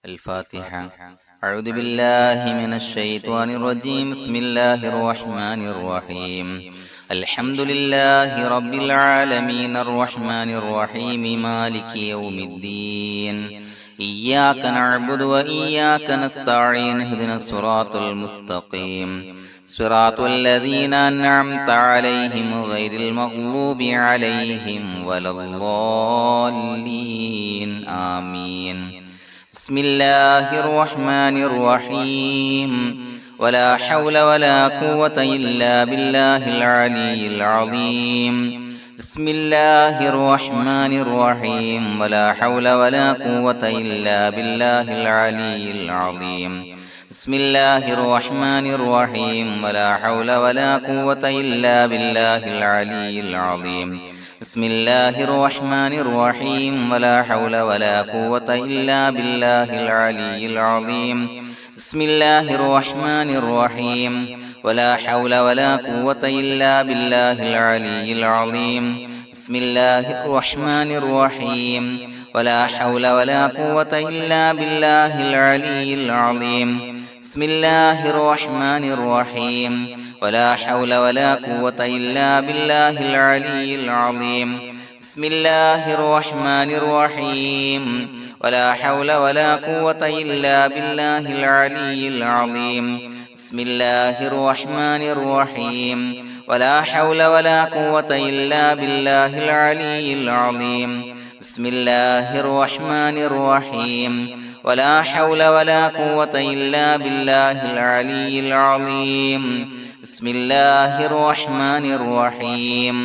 الفاتحة. أعوذ بالله من الشيطان الرجيم. بسم الله الرحمن الرحيم. الحمد لله رب العالمين الرحمن الرحيم مالك يوم الدين. إياك نعبد وإياك نستعين. اهدنا الصراط المستقيم صراط الذين أنعمت عليهم غير المغضوب عليهم ولا الضالين. آمين. بسم الله الرحمن الرحيم. ولا حول ولا قوة إلا بالله العلي العظيم. بسم الله الرحمن الرحيم. ولا حول ولا قوة إلا بالله العلي العظيم. بسم الله الرحمن الرحيم. ولا حول ولا قوة إلا بالله العلي العظيم. بسم الله الرحمن الرحيم. ولا حول ولا قوة إلا بالله العلي العظيم. بسم الله الرحمن الرحيم. ولا حول ولا قوة إلا بالله العلي العظيم. بسم الله الرحمن الرحيم. ولا حول ولا قوة إلا بالله العلي العظيم. بسم الله الرحمن الرحيم. ولا حول ولا قوة إلا بالله العلي العظيم. بسم الله الرحمن الرحيم. ولا حول ولا قوة إلا بالله العلي العظيم. بسم الله الرحمن الرحيم. ولا حول ولا قوة إلا بالله العلي العظيم. بسم الله الرحمن الرحيم. ولا حول ولا قوة إلا بالله العلي العظيم. بسم الله الرحمن الرحيم.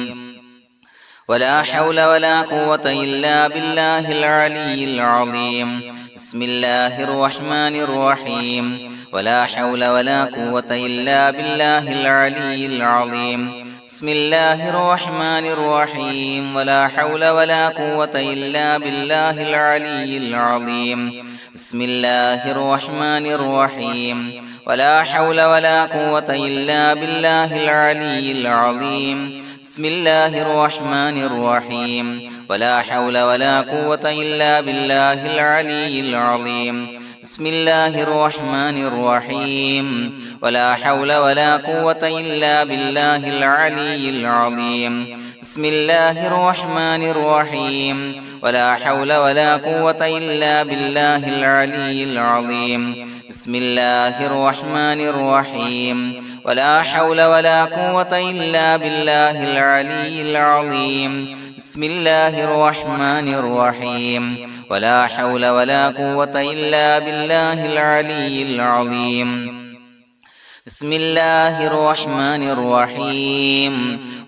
ولا حول ولا قوة إلا بالله العلي العظيم. بسم الله الرحمن الرحيم. ولا حول ولا قوة إلا بالله العلي العظيم. بسم الله الرحمن الرحيم. ولا حول ولا قوة إلا بالله العلي العظيم. بسم الله الرحمن الرحيم. ولا حول ولا قوة إلا بالله العلي العظيم. بسم الله الرحمن الرحيم. ولا حول ولا قوة إلا بالله العلي العظيم. بسم الله الرحمن الرحيم. ولا حول ولا قوة إلا بالله العلي العظيم. بسم الله الرحمن الرحيم. ولا حول ولا قوة إلا بالله العلي العظيم. بسم الله الرحمن الرحيم. ولا حول ولا قوة إلا بالله العلي العظيم. بسم الله الرحمن الرحيم. ولا حول ولا قوة إلا بالله العلي العظيم. بسم الله الرحمن الرحيم.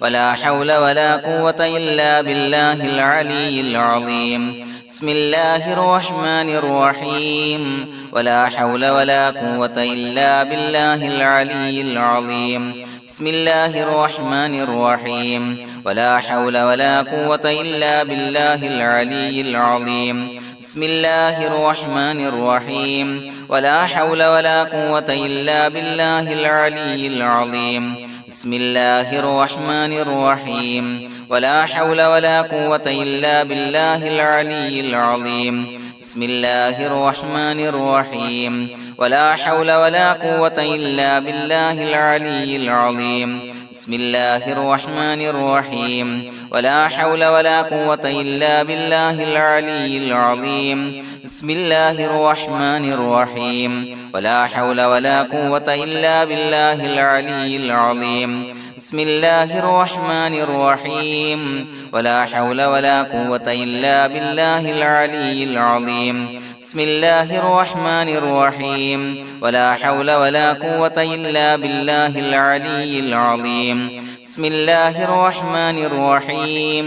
ولا حول ولا قوة إلا بالله العلي العظيم. بسم الله الرحمن الرحيم. ولا حول ولا قوة إلا بالله العلي العظيم. بسم الله الرحمن الرحيم. ولا حول ولا قوة إلا بالله العلي العظيم. بسم الله الرحمن الرحيم. ولا حول ولا قوة إلا بالله العلي العظيم. بسم الله الرحمن الرحيم. ولا حول ولا قوة إلا بالله العلي العظيم. بسم الله الرحمن الرحيم. ولا حول ولا قوة إلا بالله العلي العظيم. بسم الله الرحمن الرحيم. ولا حول ولا قوة إلا بالله العلي العظيم. بسم الله الرحمن الرحيم. ولا حول ولا قوة إلا بالله العلي العظيم. بسم الله الرحمن الرحيم. ولا حول ولا قوة إلا بالله العلي العظيم. بسم الله الرحمن الرحيم. ولا حول ولا قوة إلا بالله العلي العظيم. بسم الله الرحمن الرحيم.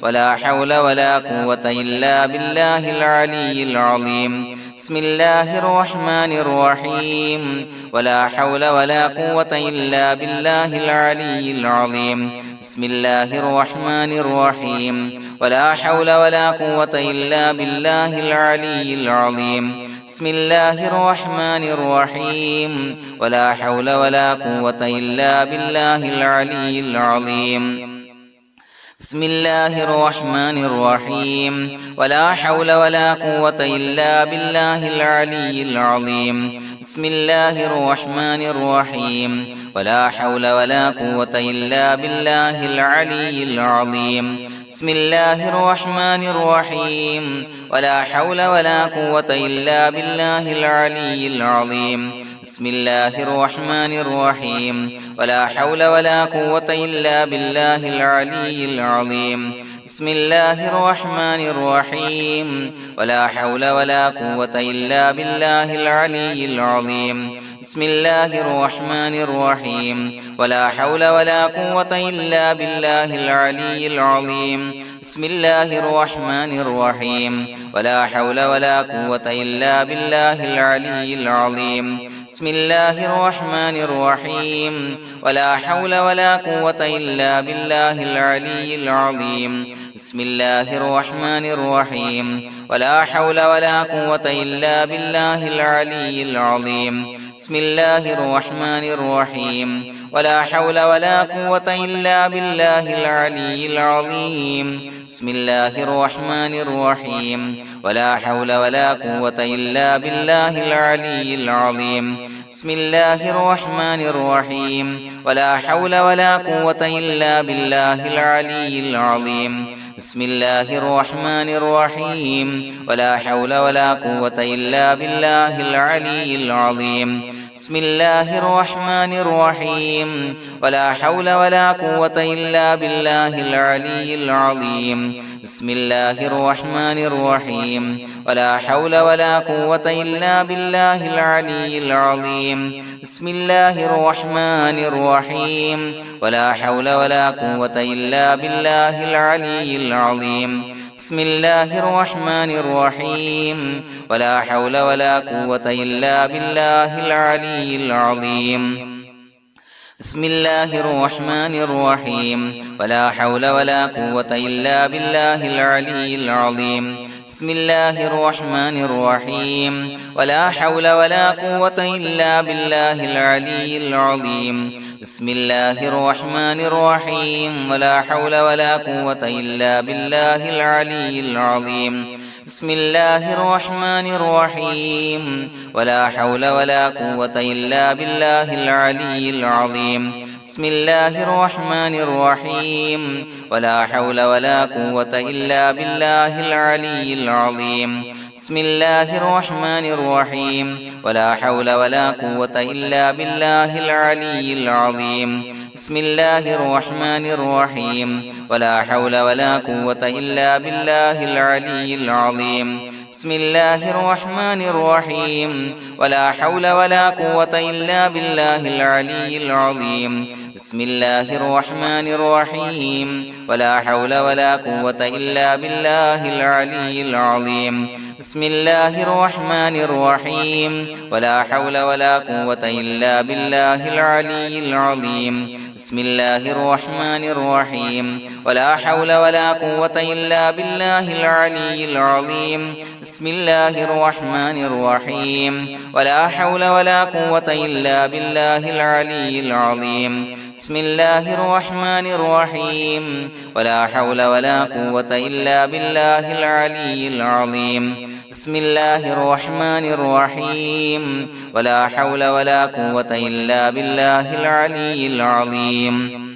ولا حول ولا قوة إلا بالله العلي العظيم. بسم الله الرحمن الرحيم. ولا حول ولا قوة إلا بالله العلي العظيم. بسم الله الرحمن الرحيم. ولا حول ولا قوة إلا بالله العلي العظيم. بسم الله الرحمن الرحيم. ولا حول ولا قوة إلا بالله العلي العظيم. بسم الله الرحمن الرحيم ولا حول ولا قوة إلا بالله العلي العظيم بسم الله الرحمن الرحيم ولا حول ولا قوة إلا بالله العلي العظيم بسم الله الرحمن الرحيم ولا حول ولا قوة إلا بالله العلي العظيم بسم الله الرحمن الرحيم ولا حول ولا قوة إلا بالله العلي العظيم بسم الله الرحمن الرحيم ولا حول ولا قوة إلا بالله العلي العظيم بسم الله الرحمن الرحيم ولا حول ولا قوة إلا بالله العلي العظيم بسم الله الرحمن الرحيم ولا حول ولا قوة إلا بالله العلي العظيم بسم الله الرحمن الرحيم ولا حول ولا قوة إلا بالله العلي العظيم بسم الله الرحمن الرحيم ولا حول ولا قوة إلا بالله العلي العظيم بسم الله الرحمن الرحيم ولا حول ولا قوة إلا بالله العلي العظيم بسم الله الرحمن الرحيم ولا حول ولا قوة إلا بالله العلي العظيم بسم الله الرحمن الرحيم ولا حول ولا قوة إلا بالله العلي العظيم بسم الله الرحمن الرحيم ولا حول ولا قوة إلا بالله العلي العظيم بسم الله الرحمن الرحيم ولا حول ولا قوة إلا بالله العلي العظيم بسم الله الرحمن الرحيم ولا حول ولا قوة إلا بالله العلي العظيم بسم الله الرحمن الرحيم ولا حول ولا قوة إلا بالله العلي العظيم بسم الله الرحمن الرحيم ولا حول ولا قوة إلا بالله العلي العظيم بسم الله الرحمن الرحيم ولا حول ولا قوة إلا بالله العلي العظيم بسم الله الرحمن الرحيم ولا حول ولا قوة إلا بالله العلي العظيم بسم الله الرحمن الرحيم ولا حول ولا قوة إلا بالله العلي العظيم بسم الله الرحمن الرحيم ولا حول ولا قوة إلا بالله العلي العظيم بسم الله الرحمن الرحيم ولا حول ولا قوة إلا بالله العلي العظيم بسم الله الرحمن الرحيم ولا حول ولا قوة إلا بالله العلي العظيم بسم الله الرحمن الرحيم ولا حول ولا قوة إلا بالله العلي العظيم بسم الله الرحمن الرحيم ولا حول ولا قوة إلا بالله العلي العظيم بسم الله الرحمن الرحيم ولا حول ولا قوة إلا بالله العلي العظيم بسم الله الرحمن الرحيم ولا حول ولا قوة إلا بالله العلي العظيم بسم الله الرحمن الرحيم ولا حول ولا قوة إلا بالله العلي العظيم بسم الله الرحمن الرحيم ولا حول ولا قوة إلا بالله العلي العظيم بسم الله الرحمن الرحيم ولا حول ولا قوة إلا بالله العلي العظيم بسم الله الرحمن الرحيم ولا حول ولا قوة إلا بالله العلي العظيم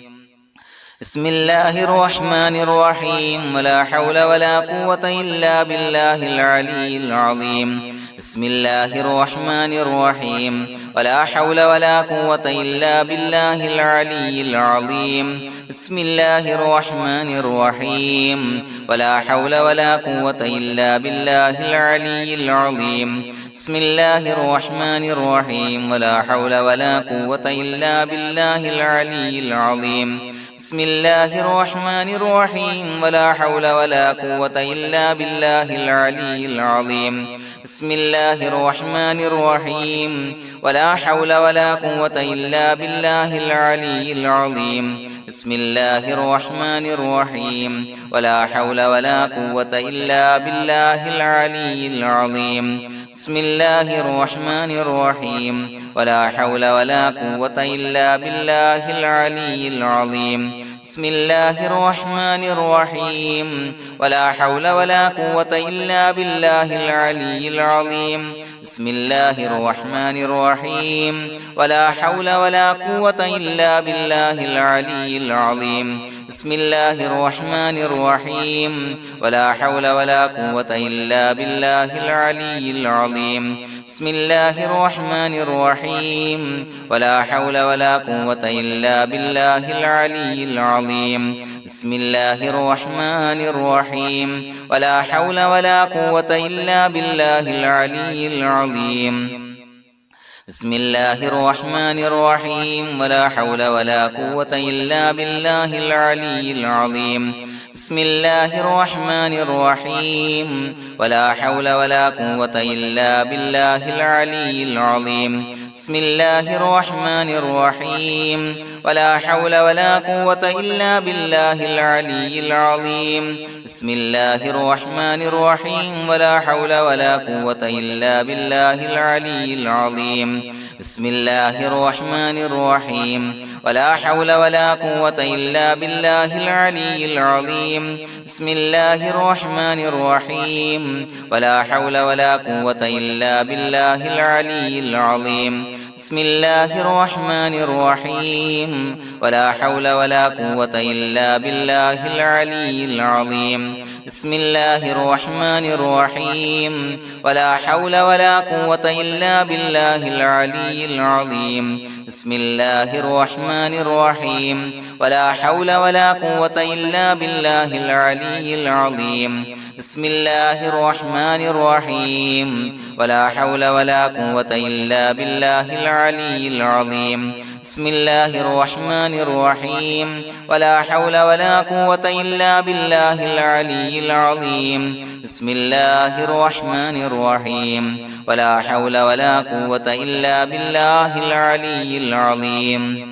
بسم الله الرحمن الرحيم ولا حول ولا قوة إلا بالله العلي العظيم بسم الله الرحمن الرحيم ولا حول ولا قوة إلا بالله العلي العظيم بسم الله الرحمن الرحيم ولا حول ولا قوة إلا بالله العلي العظيم بسم الله الرحمن الرحيم ولا حول ولا قوة إلا بالله العلي العظيم بسم الله الرحمن الرحيم ولا حول ولا قوة إلا بالله العلي العظيم بسم الله الرحمن الرحيم ولا حول ولا قوة إلا بالله العلي العظيم بسم الله الرحمن الرحيم ولا حول ولا قوة إلا بالله العلي العظيم بسم الله الرحمن الرحيم ولا حول ولا قوة إلا بالله العلي العظيم بسم الله الرحمن الرحيم ولا حول ولا قوة إلا بالله العلي العظيم بسم الله الرحمن الرحيم ولا حول ولا قوة إلا بالله العلي العظيم بسم الله الرحمن الرحيم ولا حول ولا قوة إلا بالله العلي العظيم بسم الله الرحمن الرحيم ولا حول ولا قوة إلا بالله العلي العظيم بسم الله الرحمن الرحيم ولا حول ولا قوة إلا بالله العلي العظيم بسم الله الرحمن الرحيم ولا حول ولا قوة إلا بالله العلي العظيم بسم الله الرحمن الرحيم ولا حول ولا قوة إلا بالله العلي العظيم بسم الله الرحمن الرحيم ولا حول ولا قوة إلا بالله العلي العظيم بسم الله الرحمن الرحيم ولا حول ولا قوة إلا بالله العلي العظيم بسم الله الرحمن الرحيم ولا حول ولا قوة إلا بالله العلي العظيم بسم الله الرحمن الرحيم ولا حول ولا قوة إلا بالله العلي العظيم بسم الله الرحمن الرحيم ولا حول ولا قوة إلا بالله العلي العظيم بسم الله الرحمن الرحيم ولا حول ولا قوة إلا بالله العلي العظيم بسم الله الرحمن الرحيم ولا حول ولا قوة إلا بالله العلي العظيم بسم الله الرحمن الرحيم ولا حول ولا قوة إلا بالله العلي العظيم بسم الله الرحمن الرحيم ولا حول ولا قوة إلا بالله العلي العظيم بسم الله الرحمن الرحيم ولا حول ولا قوة إلا بالله العلي العظيم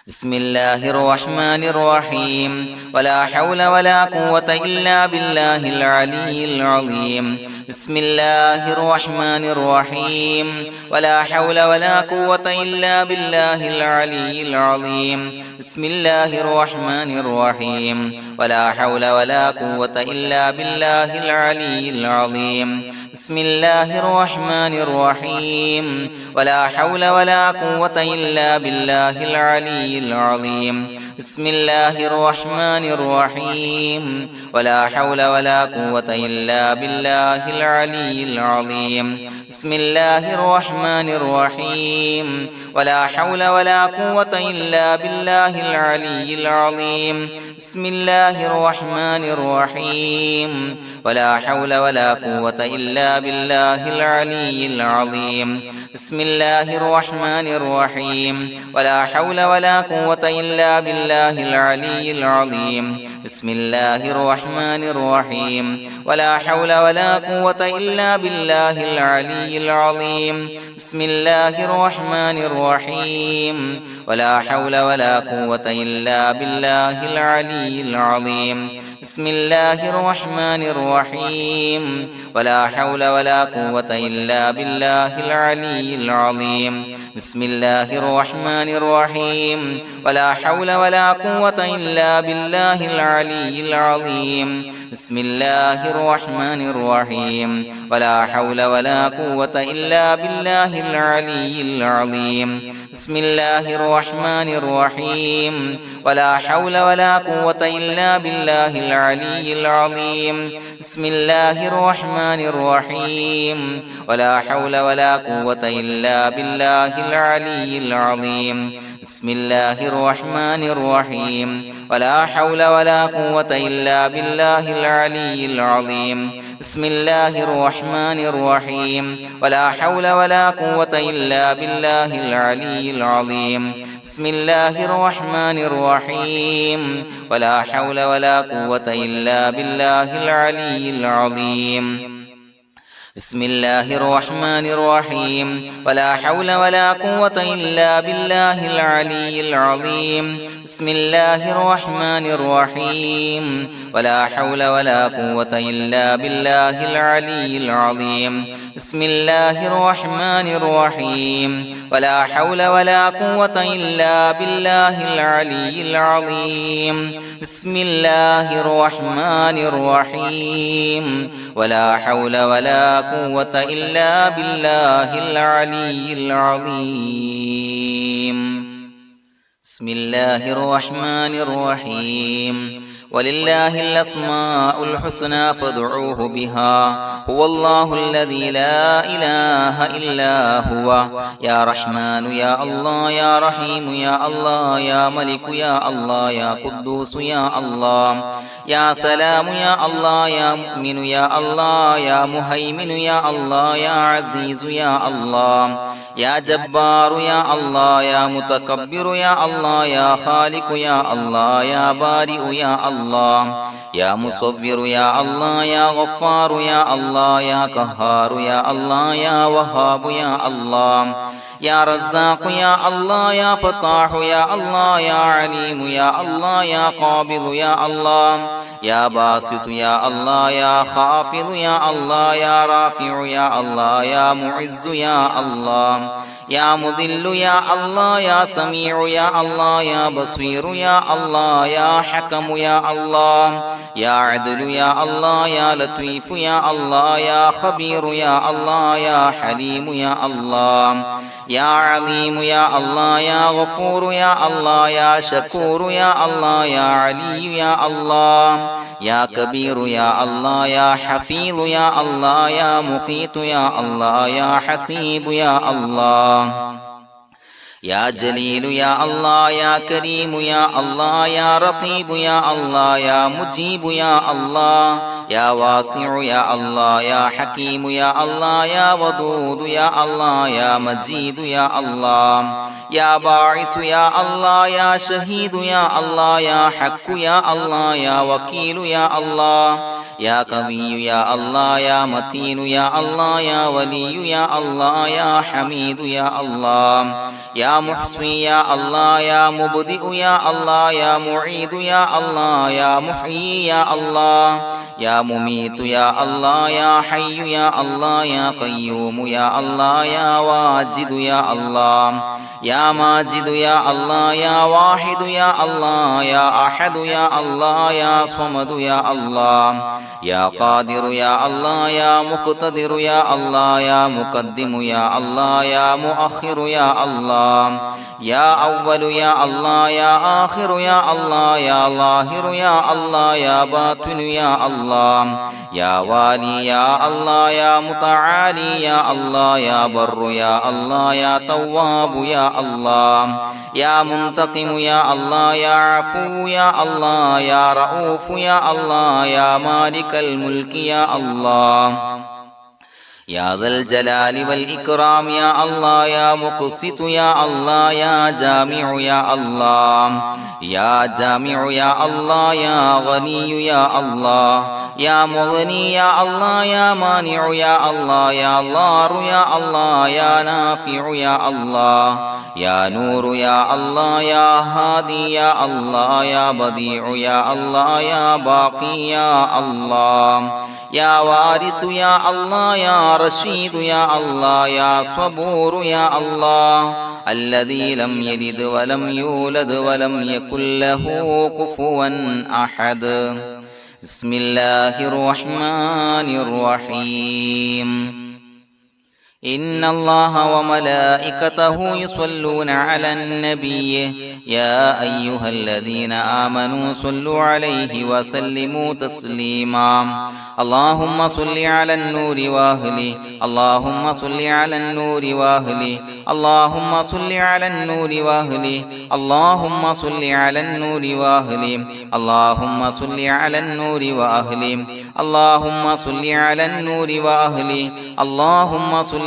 بسم الله الرحمن الرحيم ولا حول ولا قوة إلا بالله العلي العظيم بسم الله الرحمن الرحيم ولا حول ولا قوة إلا بالله العلي العظيم بسم الله الرحمن الرحيم ولا حول ولا قوة إلا بالله العلي العظيم بسم الله الرحمن الرحيم ولا حول ولا قوة إلا بالله العلي العظيم بسم الله الرحمن الرحيم ولا حول ولا قوة إلا بالله العلي العظيم بسم الله الرحمن الرحيم ولا حول ولا قوة إلا بالله العلي العظيم بسم الله الرحمن الرحيم ولا حول ولا قوة إلا بالله العلي العظيم بسم الله الرحمن الرحيم ولا حول ولا قوة إلا بالله العلي العظيم بسم الله الرحمن الرحيم ولا حول ولا قوة إلا بالله العلي العظيم بسم الله الرحمن الرحيم ولا حول ولا قوة إلا بالله العلي العظيم بسم الله الرحمن الرحيم ولا حول ولا قوة إلا بالله العلي العظيم بسم الله الرحمن الرحيم ولا حول ولا قوة إلا بالله العلي العظيم بسم الله الرحمن الرحيم ولا حول ولا قوة إلا بالله العلي العظيم بسم الله الرحمن الرحيم ولا حول ولا قوة إلا بالله العلي العظيم بسم الله الرحمن الرحيم ولا حول ولا قوة إلا بالله العلي العظيم بسم الله الرحمن الرحيم ولا حول ولا قوة إلا بالله العلي العظيم بسم الله الرحمن الرحيم ولا حول ولا قوة إلا بالله العلي العظيم بسم الله الرحمن الرحيم ولا حول ولا قوة إلا بالله العلي العظيم بسم الله الرحمن الرحيم ولا حول ولا قوة إلا بالله العلي العظيم بسم الله الرحمن الرحيم ولا حول ولا قوة إلا بالله العلي العظيم بسم الله الرحمن الرحيم ولا حول ولا قوة إلا بالله العلي العظيم بسم الله الرحمن الرحيم ولا حول ولا قوة إلا بالله العلي العظيم بسم الله الرحمن الرحيم ولله الأسماء الحسنى فادعوه بها هو الله الذي لا إله إلا هو يا رحمن يا الله يا رحيم يا الله يا ملك يا الله يا قدوس يا الله يا سلام يا الله يا مؤمن يا الله يا مهيمن يا الله يا عزيز يا الله يا جبار يا الله يا متكبر يا الله يا خالق يا الله يا بارئ يا الله يا مصور يا الله يا غفار يا الله يا قهار يا الله يا وهاب يا الله يا رزاق يا الله يا فتاح يا الله يا عليم يا الله يا قابض يا الله يا باسط يا الله يا خافض يا الله يا رافع يا الله يا معز يا الله يا مذل يا الله يا سميع يا الله يا بصير يا الله يا حكم يا الله يا عدل يا الله يا لطيف يا الله يا خبير يا الله يا حليم يا الله يا عليم يا الله يا غفور يا الله يا شكور يا الله يا علي يا الله يا كبير يا الله يا حفيظ يا الله يا مقيت يا الله يا حسيب يا الله يا جليل يا الله يا كريم يا الله يا رقيب يا الله يا مجيب يا الله يا واسع يا الله يا حكيم يا الله يا ودود يا الله يا مجيد يا الله يا باعث يا الله يا شهيد يا الله يا حق يا الله يا وكيل يا الله يا قوي يا الله يا متين يا الله يا ولي يا الله يا حميد يا الله يا محصي يا الله يا مبدئ يا الله يا معيد يا الله يا محيي يا الله يا مميت يا الله يا حي يا الله يا قيوم يا الله يا واجد يا الله يا ماجد يا الله يا واحد يا الله يا أحد يا الله يا صمد يا الله يا قادر يا الله يا مقتدر يا الله يا مقدم يا الله يا مؤخر يا الله يا أول يا الله يا آخر يا الله يا ظاهر يا الله يا باطن يا الله يا والي يا الله يا متعالي يا الله يا بر يا الله يا تواب يا الله يا منتقم يا الله يا عفو يا الله يا رؤوف يا الله يا مالك الملك يا الله يا ذا الجلال والإكرام يا الله يا مقسط يا الله يا جامع يا الله يا جامع يا الله يا غني يا الله يا مغني يا الله يا مانع يا الله يا ضار يا الله يا نافع يا الله يا نور يا الله يا هادي يا الله يا بديع يا الله يا باقي يا الله يا وارث يا الله يا رشيد يا الله يا صبور يا الله الذي لم يلد ولم يولد ولم يكن له كفوا أحد بسم الله الرحمن الرحيم إن الله وملائكته يصلون على النبي يا أيها الذين آمنوا صلوا عليه وسلموا تسليما اللهم صل على النور وأهله اللهم صل على النور وأهله اللهم صل على النور وأهله اللهم صل على النور وأهله اللهم صل على النور وأهله اللهم صل على النور وأهله اللهم صل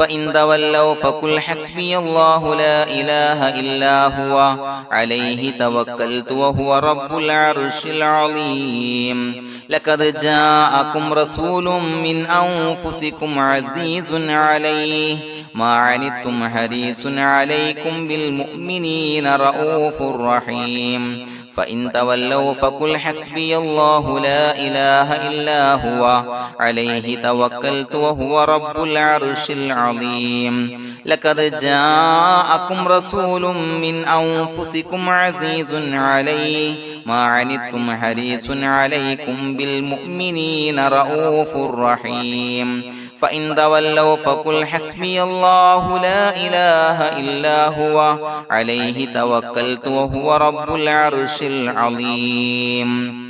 فإن تولوا فقل حسبي الله لا إله إلا هو عليه توكلت وهو رب العرش العظيم لقد جاءكم رسول من أنفسكم عزيز عليه ما عنتم حريص عليكم بالمؤمنين رؤوف رحيم فإن تولوا فقل حسبي الله لا إله إلا هو عليه توكلت وهو رب العرش العظيم لقد جاءكم رسول من أنفسكم عزيز عليه ما عنتم حريص عليكم بالمؤمنين رؤوف رحيم فإن تولوا فقل حسبي الله لا إله إلا هو عليه توكلت وهو رب العرش العظيم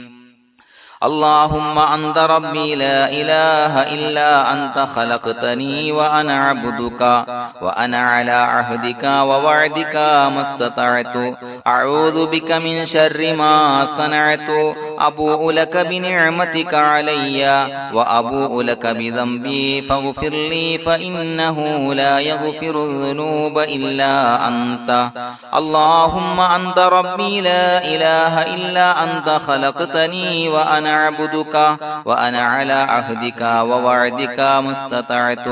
اللهم أنت ربي لا إله إلا أنت خلقتني وأنا عبدك وأنا على عهدك ووعدك ما استطعت أعوذ بك من شر ما صنعت أبوء لك بنعمتك علي وأبوء لك بذنبي فاغفر لي فإنه لا يغفر الذنوب إلا أنت اللهم أنت ربي لا إله إلا أنت خلقتني وأنا عبدك وأنا على عهدك ووعدك ما استطعت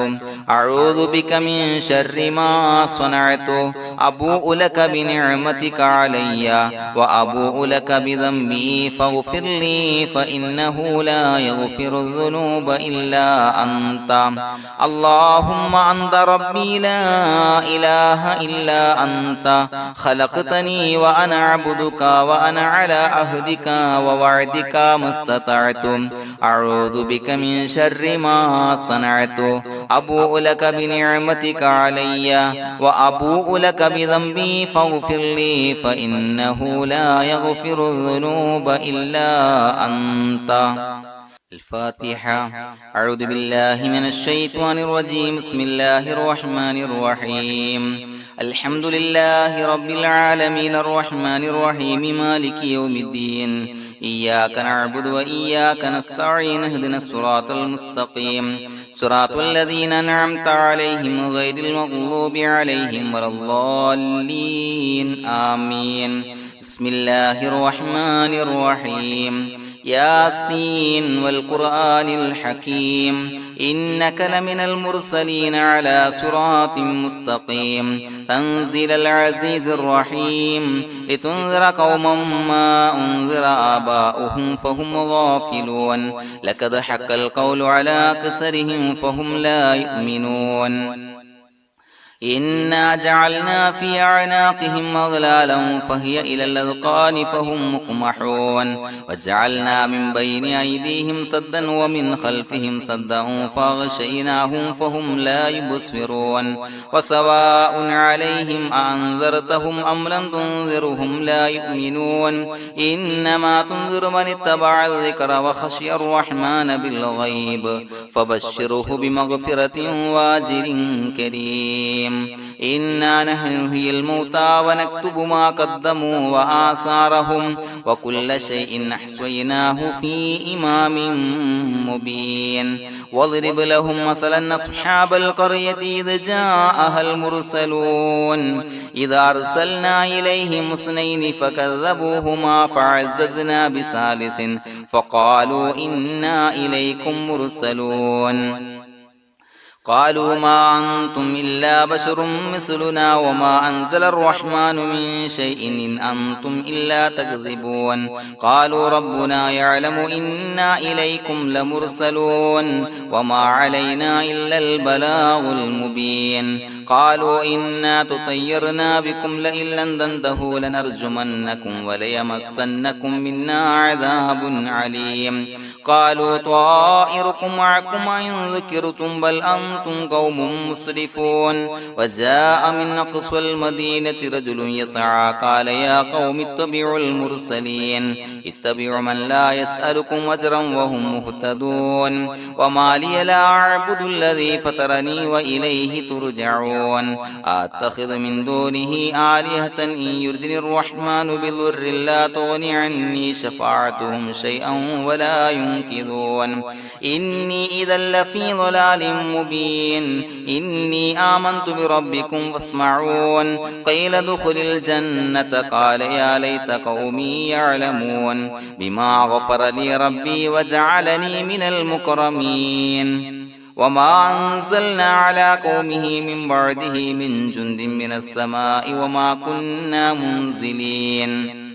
أعوذ بك من شر ما صنعت أبوء لك بنعمتك علي وأبوء لك بذنبي فاغفر لي فإنه لا يغفر الذنوب إلا أنت اللهم أنت ربي لا إله إلا أنت خلقتني وأنا عبدك وأنا على عهدك ووعدك ما استطعت أعوذ بك من شر ما صنعت أبوء لك بنعمتك علي وأبوء لك بذنبي فاغفر لي فإنه لا يغفر الذنوب إلا أنت الفاتحة أعوذ بالله من الشيطان الرجيم بسم الله الرحمن الرحيم الحمد لله رب العالمين الرحمن الرحيم مالك يوم الدين إياك نعبد وإياك نستعين اهدنا الصراط المستقيم صراط الذين أنعمت عليهم غير المغضوب عليهم ولا الضالين آمين بسم الله الرحمن الرحيم ياسين والقرآن الحكيم إنك لمن المرسلين على صراط مستقيم تنزيل العزيز الرحيم لتنذر قوما ما أنذر آباؤهم فهم غافلون لقد حق القول على أكثرهم فهم لا يؤمنون إنا جعلنا في أعناقهم أغلالا فهي إلى الأذقان فهم مقمحون وجعلنا من بين أيديهم سدا ومن خلفهم سدا فأغشيناهم فهم لا يبصرون وسواء عليهم أأنذرتهم أم لم تنذرهم لا يؤمنون إنما تنذر من اتبع الذكر وخشي الرحمن بالغيب فبشره بمغفرة وأجر كريم إنا نحن نحيي الموتى ونكتب ما قدموا وآثارهم وكل شيء أحصيناه في إمام مبين واضرب لهم مثلا أصحاب القرية إذ جاءها المرسلون إذا أرسلنا إليهم اثنين فكذبوهما فعززنا بثالث فقالوا إنا إليكم مرسلون قالوا ما أنتم إلا بشر مثلنا وما أنزل الرحمن من شيء إن أنتم إلا تكذبون قالوا ربنا يعلم إنا إليكم لمرسلون وما علينا إلا البلاغ المبين قالوا إنا تطيرنا بكم لئن لم تنتهوا لنرجمنكم وليمسنكم منا عذاب عليم قالوا طائركم معكم إن ذكرتم بل أنتم قوم مسرفون وجاء من أقصى المدينة رجل يسعى قال يا قوم اتبعوا المرسلين اتبعوا من لا يسألكم أجرا وهم مهتدون وما لي لا أعبد الذي فطرني وإليه ترجعون أتخذ من دونه آلهة إن يردني الرحمن بضر لا تغني عني شفاعتهم شيئا ولا ينصرون ينكثون إني إذا لفي ضلال مبين إني آمنت بربكم فاسمعون قيل ادخل الجنة قال يا ليت قومي يعلمون بما غفر لي ربي وجعلني من المكرمين وما أنزلنا على قومه من بعده من جند من السماء وما كنا منزلين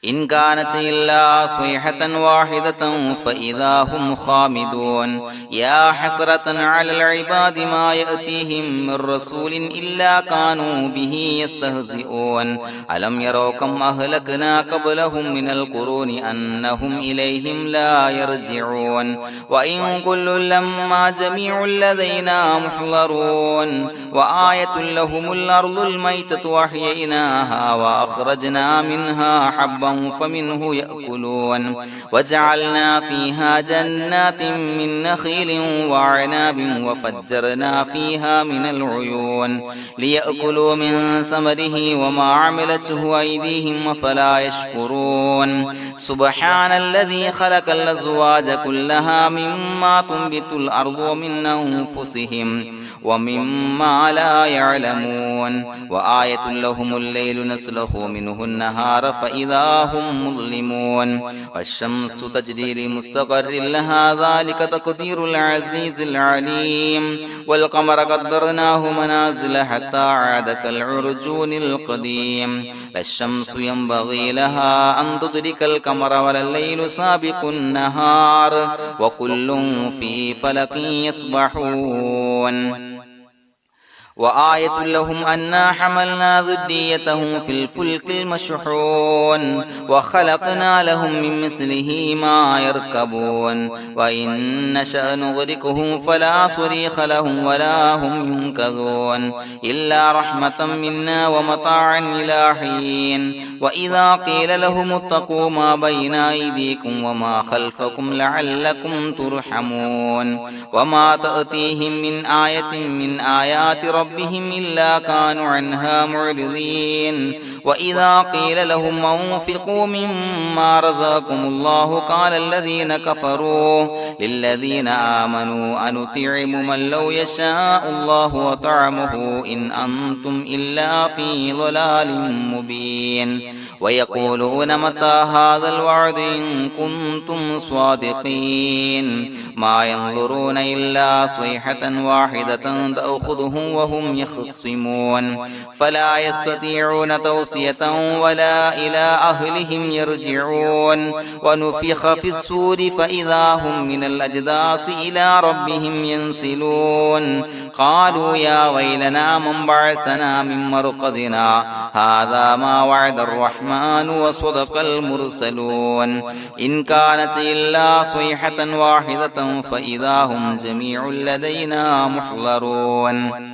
إن كانت إلا صيحة واحدة فإذا هم خامدون يا حسرة على العباد ما يأتيهم من رسول إلا كانوا به يستهزئون ألم يروا كم أهلكنا قبلهم من القرون أنهم إليهم لا يرجعون وإن كل لما جميع لدينا محضرون وآية لهم الأرض الميتة وأحييناها وأخرجنا منها حبا فمنه يأكلون وجعلنا فيها جنات من نخيل وعناب وفجرنا فيها من العيون ليأكلوا من ثمره وما عملته أيديهم فلا يشكرون سبحان الذي خلق الأزواج كلها مما تنبت الأرض ومن أنفسهم ومما لا يعلمون وآية لهم الليل نسلخ منه النهار فإذا هم مظلمون والشمس تجري لمستقر لها ذلك تقدير العزيز العليم والقمر قدرناه منازل حتى عاد كالعرجون القديم لا الشمس ينبغي لها أن تدرك القمر ولا الليل سابق النهار وكل في فلك يسبحون وآية لهم أنا حملنا ذريتهم في الفلك المشحون وخلقنا لهم من مثله ما يركبون وإن نشأ نغرقهم فلا صريخ لهم ولا هم ينقذون إلا رحمة منا ومتاعا إلى حين وإذا قيل لهم اتقوا ما بين أيديكم وما خلفكم لعلكم ترحمون وما تأتيهم من آية من آيات ربهم إلا كانوا عنها معرضين وإذا قيل لهم أنفقوا مما رزقكم الله قال الذين كفروا للذين آمنوا أنطعم من لو يشاء الله وطعمه إن أنتم إلا في ضلال مبين ويقولون متى هذا الوعد إن كنتم صادقين ما ينظرون إلا صيحة واحدة تأخذهم وهم يخصمون فلا يستطيعون توصية ولا إلى أهلهم يرجعون ونفخ في الصور فإذا هم من الأجداث إلى ربهم ينسلون قالوا يا ويلنا من بعثنا من مرقدنا هذا ما وعد الرحمن وصدق المرسلون إن كانت إلا صيحة واحدة فإذا هم جميع لدينا محضرون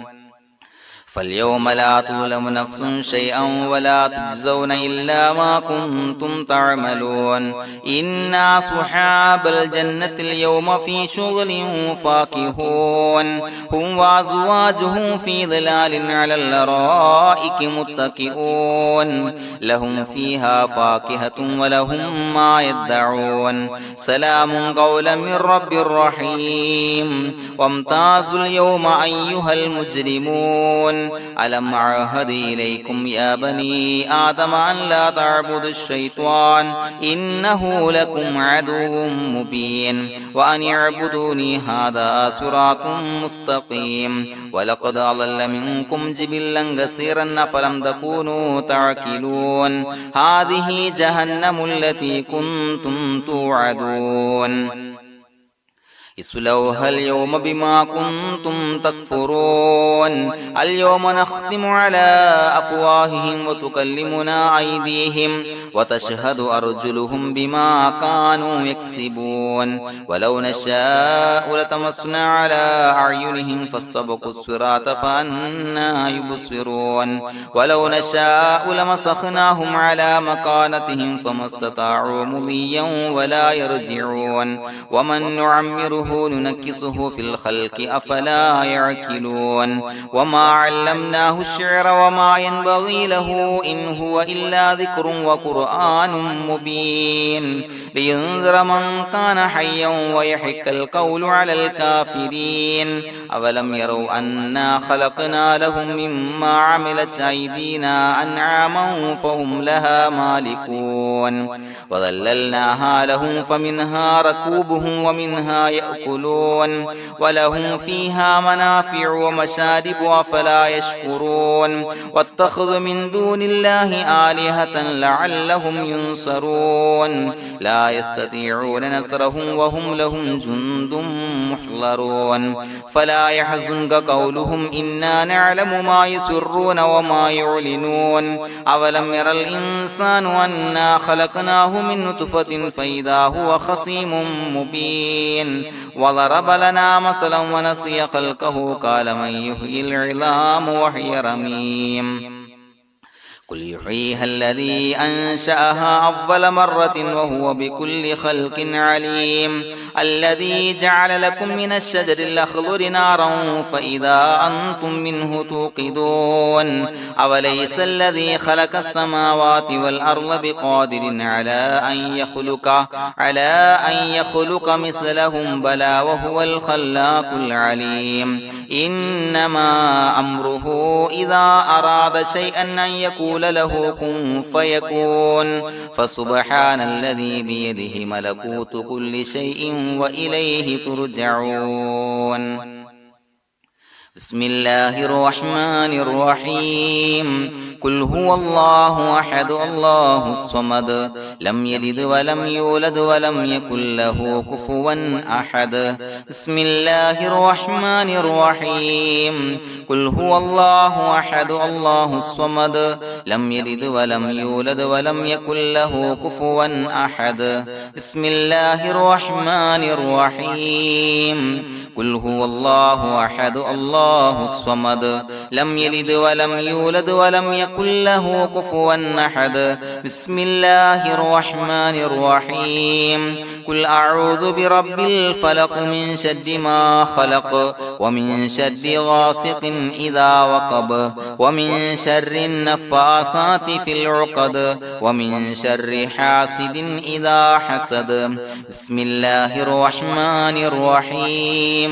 فاليوم لا تظلم نفس شيئا ولا تجزون إلا ما كنتم تعملون إنا أصحاب الجنة اليوم في شغل فاكهون هم وأزواجهم في ظلال على الأرائك متكئون لهم فيها فاكهة ولهم ما يدعون سلام قولا من رب رحيم وامتازوا اليوم أيها المجرمون ألم أعهد إليكم يا بني آدم أن لا تعبدوا الشيطان إنه لكم عدو مبين وأن اعبدوني هذا صراط مستقيم ولقد أضل منكم جبلا كثيرا فلم تكونوا تعقلون هذه جهنم التي كنتم توعدون اصلوها اليوم بما كنتم تكفرون اليوم نختم على أفواههم وتكلمنا أيديهم وتشهد أرجلهم بما كانوا يكسبون ولو نشاء لتمسنا على أعينهم فاستبقوا الصراط فأنى يبصرون ولو نشاء لمسخناهم على مكانتهم فما استطاعوا مضيا ولا يرجعون ومن نعمره ننشره ننكسه في الخلق أفلا يعقلون وما علمناه الشعر وما ينبغي له إن هو إلا ذكر وقرآن مبين لينذر من كان حيا ويحق القول على الكافرين أولم يروا أنا خلقنا لهم مما عملت أيدينا أنعاما فهم لها مالكون وظللناها لهم فمنها ركوبهم ومنها يأكلون ولهم فيها منافع ومشارب أفلا يشكرون واتخذوا من دون الله آلهة لعلهم ينصرون لا يستطيعون نصرهم وهم لهم جند محضرون فلا يحزنك قولهم إنا نعلم ما يسرون وما يعلنون أولم ير الإنسان أنا خلقناه من نطفة فإذا هو خصيم مبين وضرب لنا مثلا ونسي خلقه قال من يحيي العظام وهي رميم قل يحييها الذي أنشأها أول مرة وهو بكل خلق عليم الذي جعل لكم من الشجر الأخضر نارا فإذا أنتم منه توقدون أوليس الذي خلق السماوات والأرض بقادر على أن يخلق مثلهم بلى وهو الخلاق العليم إنما أمره إذا أراد شيئا أن يقول له كن فيكون فسبحان الذي بيده ملكوت كل شيء وإليه ترجعون بسم الله الرحمن الرحيم قل هو الله أحد الله الصمد لم يلد ولم يولد ولم يكن له كفوا أحد بسم الله الرحمن الرحيم قل هو الله أحد الله الصمد لم يلد ولم يولد ولم يكن له كفوا أحد بسم الله الرحمن الرحيم قل هو الله أحد الله الصمد لم يلد ولم يولد ولم يكن له كفوا أحد بسم الله الرحمن الرحيم قل أعوذ برب الفلق من شر ما خلق ومن شر غاسق إذا وقب ومن شر النفاثات في العقد ومن شر حاسد إذا حسد بسم الله الرحمن الرحيم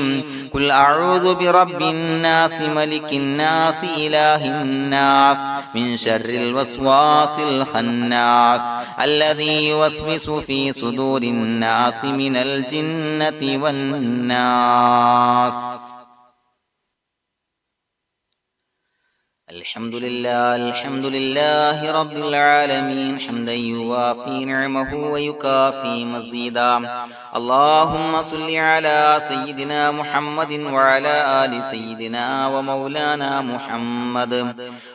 قل أعوذ برب الناس ملك الناس إله الناس من شر الوسواس الخناس الذي يوسوس في صدور الناس من الجنة والناس الحمد لله رب العالمين حمدا يوافي نعمه ويكافي مزيدا اللهم صل على سيدنا محمد وعلى آل سيدنا ومولانا محمد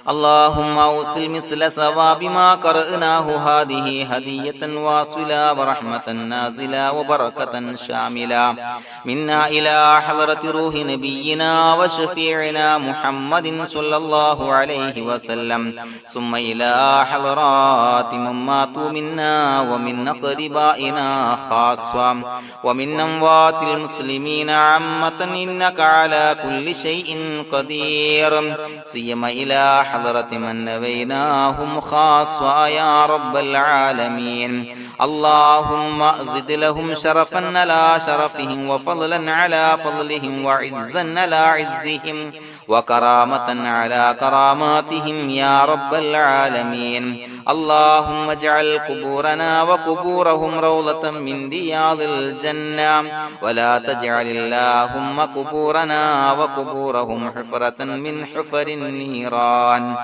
اللهم أوصل مثل ثواب ما قرأناه هذه هدية واصلة ورحمة نازلة وبركة شاملة منا إلى حضرة روح نبينا وشفيعنا محمد صلى الله عليه وسلم ثم إلى حضرات من ماتوا منا ومن أقربائنا خاصة ومن أموات المسلمين عامة إنك على كل شيء قدير سيما إلى حضرة من نبيناهم خاصة يا رب العالمين اللهم زد لهم شرفا على شرفهم وفضلا على فضلهم وعزا على عزهم وكرامة على كراماتهم يا رب العالمين اللهم اجعل قبورنا وقبورهم روضة من رياض الجنة ولا تجعل اللهم قبورنا وقبورهم حفرة من حفر النيران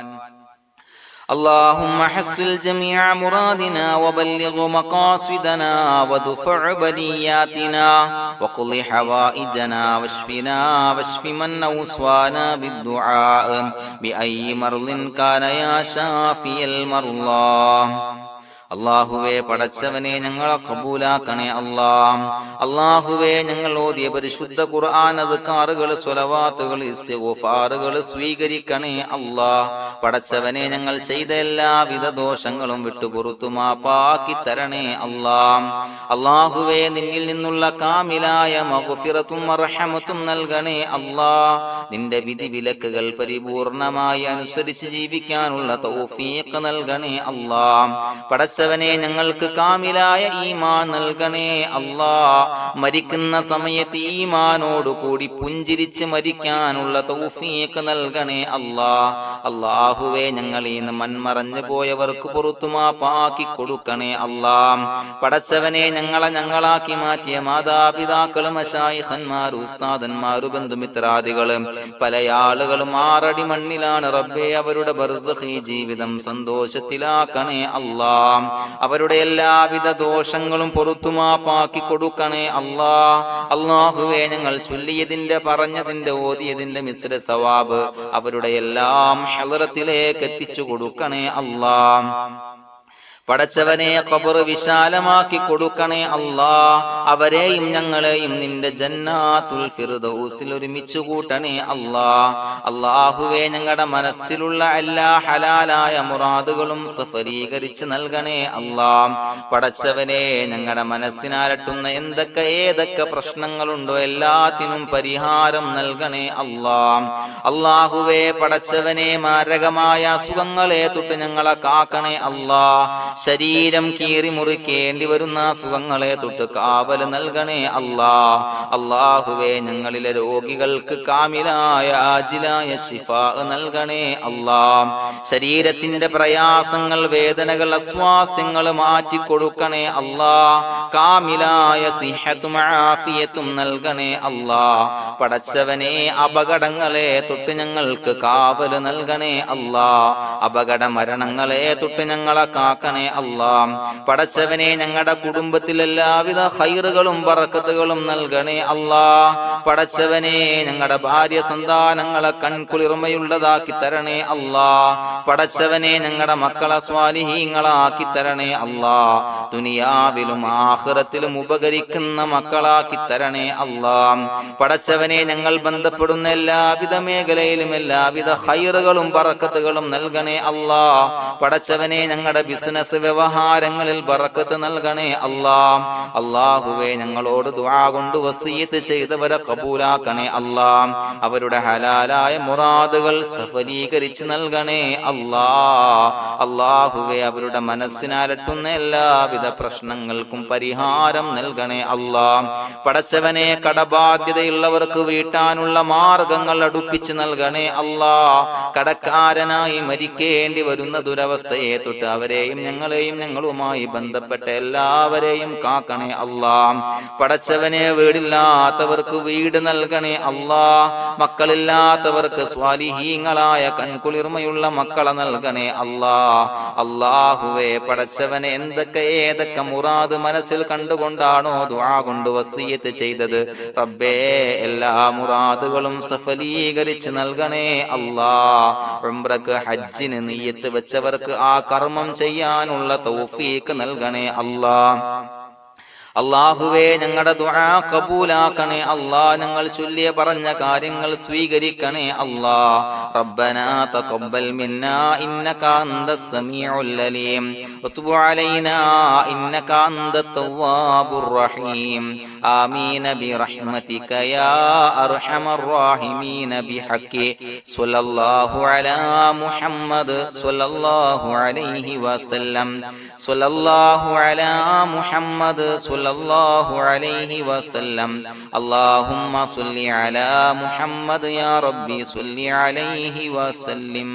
اللهم حصل جميع مرادنا وبلغ مقاصدنا ودفع بلياتنا وقض حوائجنا واشفنا واشف من أوصانا بالدعاء بأي مرض كان يا شافي المرضى അല്ലാഹുവേ പടച്ചവനെ ഞങ്ങളെ ഖബൂലാക്കണേ അല്ലാ. അല്ലാഹുവേ ഞങ്ങൾ ഓതിയ പരിശുദ്ധ ഖുർആൻ അദ്കാറുകൾ സ്വലവാത്തുകൾ ഇസ്തിഗ്ഫാറുകൾ സ്വീകരിക്കണേ അല്ലാ. പടച്ചവനെ ഞങ്ങൾ ചെയ്ത എല്ലാവിധ ദോഷങ്ങളും വിട്ടുപുറത്തു മാപ്പാക്കി തരണേ അല്ലാ. അല്ലാഹുവേ നിന്നിൽ നിന്നുള്ള കാമിലായ മഗ്ഫിറത്തും റഹ്മത്തും നൽകണേ അല്ലാ. നിന്റെ വിധി വിലക്കുകൾ പരിപൂർണമായി അനുസരിച്ച് ജീവിക്കാനുള്ള തൗഫീഖ് നൽകണേ അല്ലാ. പടച്ചവനെ ഞങ്ങൾക്ക് കാമിലായ ഈമാൻ നൽകണേ അല്ലാ. മരിക്കുന്ന സമയത്ത് ഈമാനോട് കൂടി പുഞ്ചിരിച്ച് മരിക്കാനുള്ള തൗഫീഖ് നൽകണേ അല്ലാ. അല്ലാഹുവേ ഞങ്ങളിൽ നിന്ന് മൺമറഞ്ഞു പോയവർക്ക് പുറത്തു മാപ്പാക്കി കൊടുക്കണേ അല്ലാ. പടച്ചവനെ ഞങ്ങളാക്കി മാറ്റിയ മാതാപിതാക്കളും മശായിഖന്മാരും ഉസ്താദന്മാരും ബന്ധുമിത്രാദികളും പല ആളുകളും 6 അടി മണ്ണിലാണ് റബ്ബേ. അവരുടെ ബർസഖി ജീവിതം സന്തോഷത്തിലാക്കണേ അല്ലാ. അവരുടെ എല്ലാവിധ ദോഷങ്ങളും പുറത്തു മാപ്പാക്കി കൊടുക്കണേ അല്ലാ. അല്ലാഹുവേ ഞങ്ങൾ ചൊല്ലിയതിന്റെ പറഞ്ഞതിന്റെ ഓതിയതിന്റെ മിശ്ര സവാബ് അവരുടെ എല്ലാം ഹളറത്തിലേക്ക് എത്തിച്ചു കൊടുക്കണേ അല്ലാ. പടച്ചവനെ ഖബർ വിശാലമാക്കി കൊടുക്കണേ അല്ലാ. അവരെയും ഞങ്ങളെയും നിന്റെ ജന്നാത്തുൽ ഫിർദൗസിൽ ഒരുമിച്ച് കൂട്ടണേ അല്ലാ. അല്ലാഹുവേ ഞങ്ങളുടെ മനസ്സിലുള്ള എല്ലാ ഹലാലായ മുറാദുകളും സഫലീകരിച്ച് നൽകണേ അല്ലാ. പടച്ചവനെ ഞങ്ങളുടെ മനസ്സിനാലട്ടുന്ന ഏതൊക്കെ പ്രശ്നങ്ങളുണ്ടോ എല്ലാത്തിനും പരിഹാരം നൽകണേ അല്ലാ. അല്ലാഹുവേ പടച്ചവനെ മാരകമായ അസുഖങ്ങളെ തൊട്ട് ഞങ്ങളെ കാക്കണേ അല്ലാ. ശരീരം കീറി മുറിക്കേണ്ടി വരുന്ന അസുഖങ്ങളെ തൊട്ട് കാവൽ നൽകണേ അല്ലാ. അല്ലാഹുവേ ഞങ്ങളിലെ രോഗികൾക്ക് കാമിലായ ആജിലായ ശിഫാ നൽകണേ അല്ലാ. ശരീരത്തിന്റെ പ്രയാസങ്ങൾ വേദനകൾ അസ്വാസ്ഥ്യങ്ങൾ മാറ്റിക്കൊടുക്കണേ അല്ലാ. കാമിലായ സിഹത്തും ആഫിയത്തും നൽകണേ അല്ലാ. പടച്ചവനെ അപകടങ്ങളെ തൊട്ട് ഞങ്ങൾക്ക് കാവൽ നൽകണേ അല്ലാ. അപകട മരണങ്ങളെ തൊട്ട് ഞങ്ങളെ കാക്കണേ അല്ലാ. പടച്ചവനെ ഞങ്ങളുടെ കുടുംബത്തിൽ എല്ലാവിധ ഖൈറുകളും ബറക്കത്തുകളും നൽകണേ അല്ലാ. പടച്ചവനെ ഞങ്ങളുടെ ഭാര്യ സന്താനങ്ങളെ കൺകുളിർമയുള്ളതാക്കി തരണേ അല്ലാ. പടച്ചവനെ ഞങ്ങളുടെ മക്കളെ സ്വാലിഹീങ്ങളാക്കി തരണേ അല്ലാ. ദുനിയാവിലും ആഖിറത്തിലും ഉപകരിക്കുന്ന മക്കളാക്കി തരണേ അല്ലാ. പടച്ചവനെ ഞങ്ങൾ ബന്ധപ്പെടുന്ന എല്ലാവിധ മേഖലയിലും എല്ലാവിധ ഖൈറുകളും ബറക്കത്തുകളും നൽകണേ അല്ലാ. പടച്ചവനെ ഞങ്ങളുടെ ബിസിനസ് വ്യവഹാരങ്ങളിൽ ബറക്കത്ത് നൽകണേ അല്ലാ. അല്ലാഹുവേ ഞങ്ങളോട് ദുആ കൊണ്ട് വസിയത്ത് ചെയ്തവരെ കബൂലാക്കണേ അല്ലാ. അവരുടെ ഹലാലായ മുറാദുകൾ സഫലീകരിച്ച് നൽകണേ അല്ലാ. അല്ലാഹുവേ അവരുടെ മനസ്സിനാലട്ടുന്ന എല്ലാവിധ പ്രശ്നങ്ങൾക്കും പരിഹാരം നൽകണേ അല്ലാ. പടച്ചവനെ കടബാധ്യതയുള്ളവർക്ക് വീട്ടാനുള്ള മാർഗങ്ങൾ അടുപ്പിച്ച് നൽകണേ അല്ലാ. കടക്കാരനായി മരിക്കേണ്ടി വരുന്ന ദുരവസ്ഥയെ തൊട്ട് അവരെയും ഞങ്ങളെയും ഞങ്ങളുമായി ബന്ധപ്പെട്ട എല്ലാവരെയും കാക്കണേ അല്ലാ. പടച്ചവനെ വീടില്ലാത്തവർക്ക് വീട് നൽകണേ അല്ലാ. മക്കളില്ലാത്തവർക്ക് സ്വാലിഹീങ്ങളായ കൺകുളിർമയുള്ള മക്കളെ നൽകണേ അല്ലാ. അല്ലാഹുവേ പടച്ചവനെ ഏതൊക്കെ മുറാദ് മനസ്സിൽ കണ്ടുകൊണ്ടാണോ ദുആ കൊണ്ട് വസിയത്ത് ചെയ്തത് റബ്ബേ എല്ലാ മുറാദുകളും സഫലീകരിച്ച് നൽകണേ അല്ലാ. ഉംറക്ക് ഹജ്ജിന് നിയ്യത്ത് വെച്ചവർക്ക് ആ കർമ്മം ചെയ്യാനുള്ള തൗഫീഖ് നൽകണേ അല്ലാ. അല്ലാഹുവേ ഞങ്ങളുടെ ദുആ ഖബൂലാക്കണേ അല്ലാ. ഞങ്ങൾ ചൊല്ലിയ പറഞ്ഞ കാര്യങ്ങൾ സ്വീകരിക്കണേ അല്ലാ. റബ്ബനാ തഖബ്ബൽ മിന്നാ ഇന്നക അന്തസ് സമീഉൽ അലീം വതുബ് അലൈനാ ഇന്നക അന്തത് തവ്വാബുർ റഹീം. ആമീൻ ബിറഹ്മതിക യാ അർഹമർ റഹീമീൻ ബിഹഖി സ്വല്ലല്ലാഹു അലാ മുഹമ്മദ് സ്വല്ലല്ലാഹു അലൈഹി വസല്ലം. സ്വല്ലല്ലാഹു അലാ മുഹമ്മദ് സ്വല്ലല്ലാഹു അലൈഹി വസല്ലം. അല്ലാഹുമ്മ സ്വല്ലി അലാ മുഹമ്മദ് യാ റബ്ബി സ്വല്ലി അലൈഹി വസല്ലം.